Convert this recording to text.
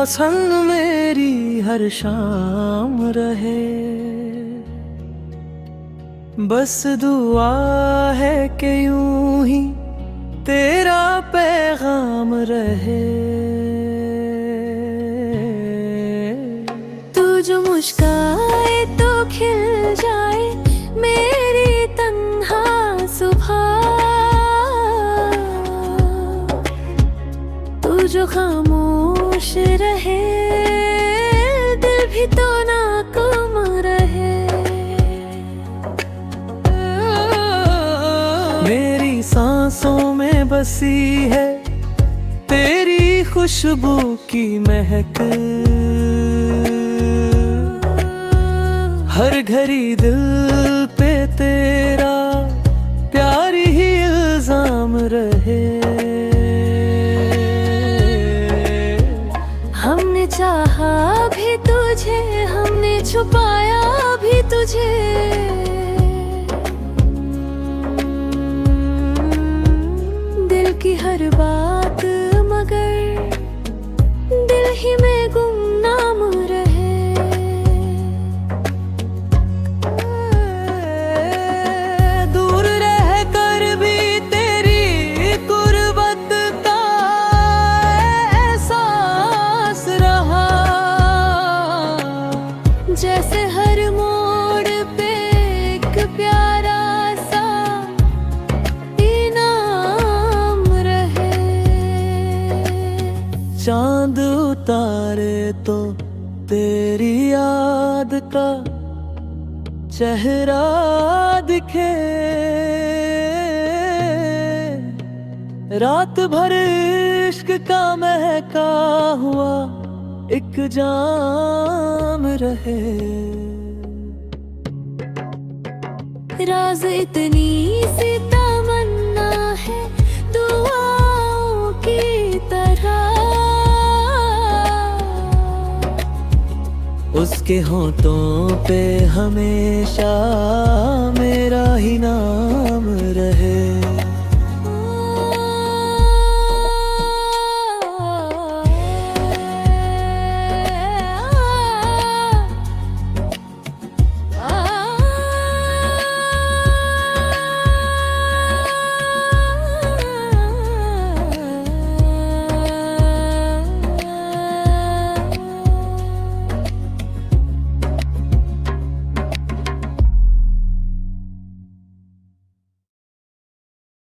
संग मेरी हर शाम रहे। बस दुआ है कि यूं ही तेरा पैगाम रहे। तू जो मुस्काए तो खिल जाए मेरी तन्हा सुबह। तू जो खामोश रहे दिल भी तो नाकाम रहे। मेरी सांसों में बसी है तेरी खुशबू की महक। हर घड़ी दिल पे तेरा प्यार ही इल्जाम रहे। हमने चाहा भी तुझे, हमने छुपाया भी तुझे। दिल की हर बात मगर दिल ही में गुमनाम रहे। दूर रह कर भी तेरी गुर्बत का एहसास रहा। जैसे हर मोड़ पे एक प्यारा सा इनाम रहे। चांद उतारे तो तेरी याद का चेहरा दिखे। रात भर इश्क का महका हुआ एक जाम रहे। राज इतनी सी तमन्ना है दुआओं की तरह। उसके होठों पे हमेशा मेरा ही नाम रहे।